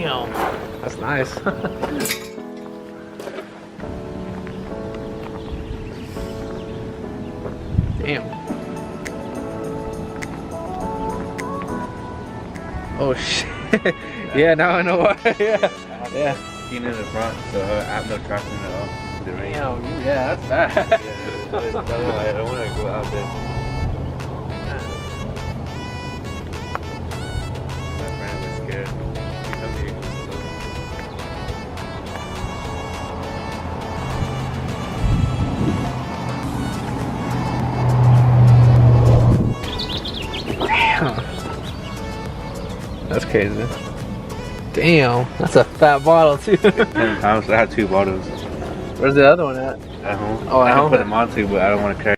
Damn. That's nice. Damn. Oh shit. Yeah, now I know why. Yeah. Yeah. In the front, so I have no traction at all. The rain. Damn, yeah, that's bad. Yeah, that's why I don't want to go out there. My friend was scared. He told me to go slow. Damn. That's crazy. Damn, that's a fat bottle too. 10 pounds. I have 2 bottles. Where's the other one at? At home. Oh, at I can home? put them on too, but I don't want to carry.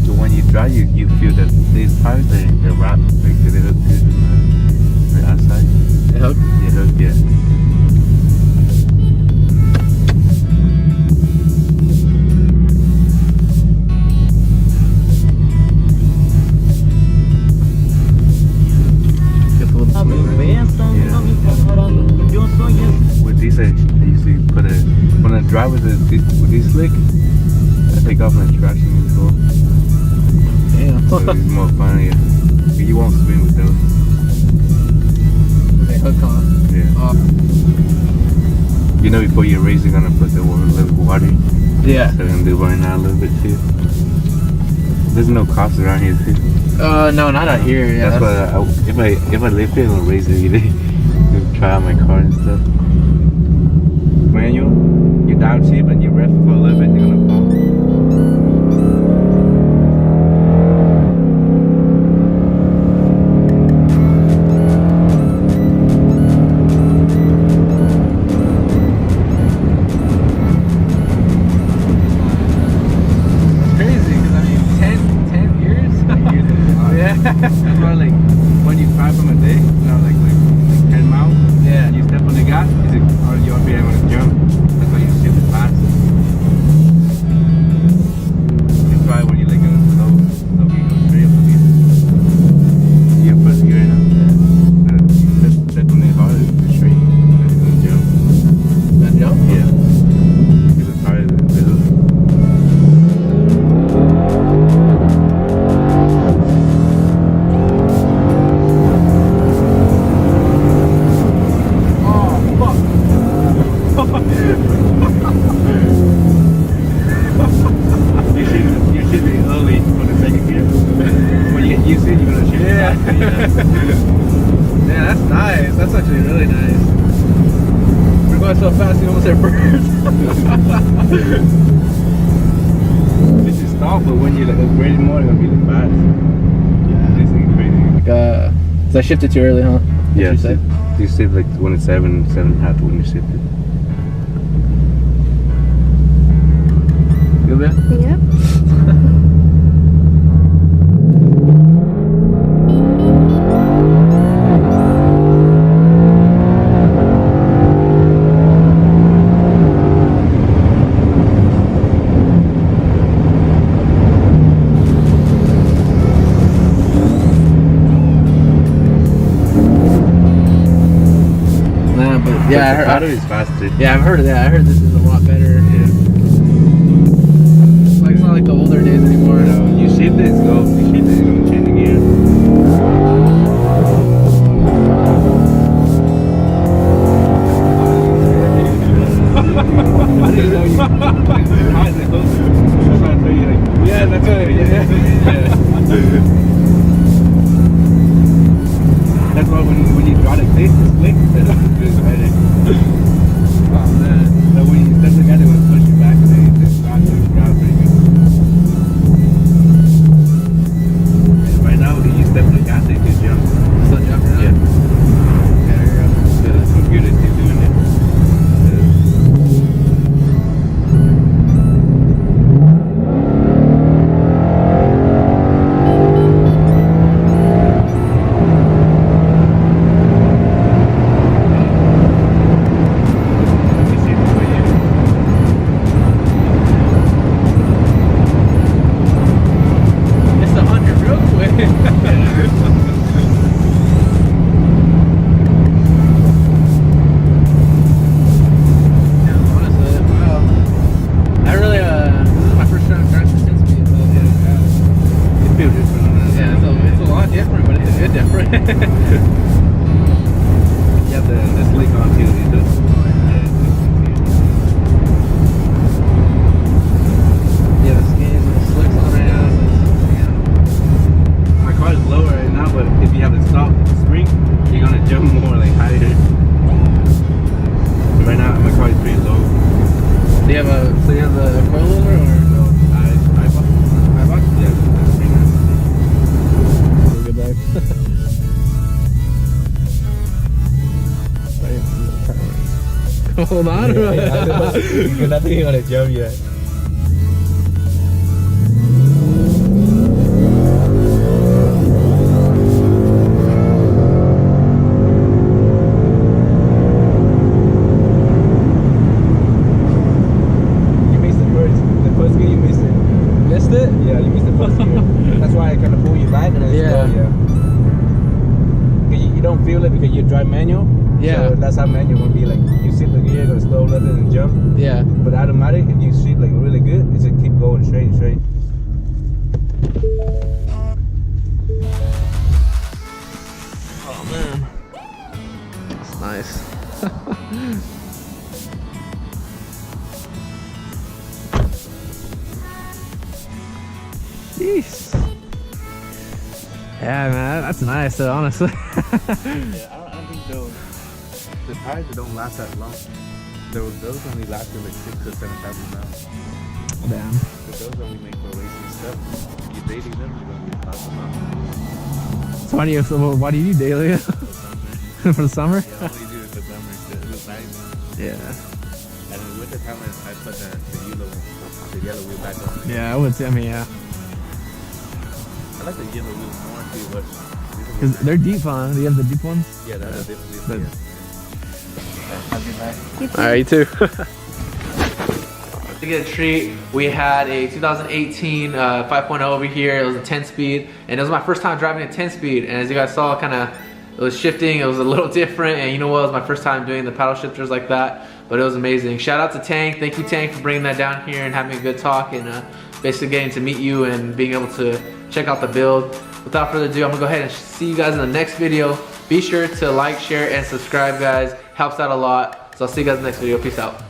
So when you drive, you feel that these tires they're wrapped, like they look good on the outside. The hook? They hook, yeah. With these, I usually put a when I drive with these slick, I take off my traction control. Damn. So it's more fun, yeah. But you won't swing with those. They hook on. Yeah. You know, before you're racing, you're gonna put the little water. Yeah. So I'm gonna do right now a little bit too. There's no cops around here too. No, not out here. Yeah. That's why if I live here, I'll race every day. Try out my car and stuff. Manual, you down cheap and you rev for a little bit, you're gonna fall. It's crazy because I mean, 10 years. Yeah. That's why, like, when you drive from a day, you know, like 10 miles, Yeah. you step on the gas, or you'll be able to jump. That's why you shift it fast. That's why when you like go slow, you go straight up the gear. You put the gear in it. Step on the hard, it's straight. And it's gonna jump. That jump? Yeah. Because it's hard in the middle. You should be early for the second gear. When you get used to it, you're gonna shift Yeah. fast. Yeah, that's nice. That's actually really nice. We're going so fast, you almost hit birds. This is stop, but when you like upgrade more, it's gonna be like fast. Yeah. This is crazy. So I shifted too early, huh? Yeah, You said? you shift like when it's 7.5 when you shift it. Good, man? Yep. Nah, but yeah, I the heard. battery is faster. Yeah, I've heard of that. I heard this is a lot better. Yeah. Like it's not like the older days anymore. You know, you shift it, it's go. You shift it, it's gonna change the gear. I didn't know you. How is it close? That's why I tell you, like, Yeah, that's right. Yeah. That's why when you draw the click, it's quick. It's better. Oh man. So when you step together, it will push you back and then you just drive pretty good. And right now, when you step on the gas, you can jump. Still jumping out? Yeah. Yeah, here you go. The computer is doing it. the coilover or? No, I bought. Yeah, that's pretty nice. Good bag. Hold on. You're not thinking on a jump yet. You missed the first gear you missed it. Missed it? Yeah, you missed the first gear. That's why I kind of pull you back and then Yeah. slow, yeah. You don't feel it because you drive manual. Yeah. So that's how manual will be like. You sit the gear, go slow rather than jump. Yeah. But automatic, if you sit like really good, it's just keep going straight. Oh man. That's nice. Jeez. Yeah, man, that's nice, honestly. Yeah, I don't think the tires don't last that long. Those only lasted like 6,000 or 7,000 miles. Damn. But those only make for racing stuff. You dating them, you're gonna be 1,000 miles. So why do you do daily? For For the summer. the summer? Yeah, I only do it for summer. It was nice. Yeah. And in winter time, I put the yellow wheel back on. Yeah, I would say, I mean, yeah. I like the yellow wheels more too, but Because they're deep, huh? Do you have the deep ones? yeah, that's a different wheel. But- Yeah. I'll be back. Alright, you too. To get a treat, we had a 2018 5.0 over here. It was a 10-speed, and it was my first time driving a 10-speed. And as you guys saw, it was shifting. It was a little different, and you know what? It was my first time doing the paddle shifters like that, but it was amazing. Shout out to Tank. Thank you, Tank, for bringing that down here and having a good talk and basically getting to meet you and being able to check out the build. Without further ado, I'm gonna go ahead and see you guys in the next video. Be sure to like, share, and subscribe, guys. Helps out a lot. So I'll see you guys in the next video. Peace out.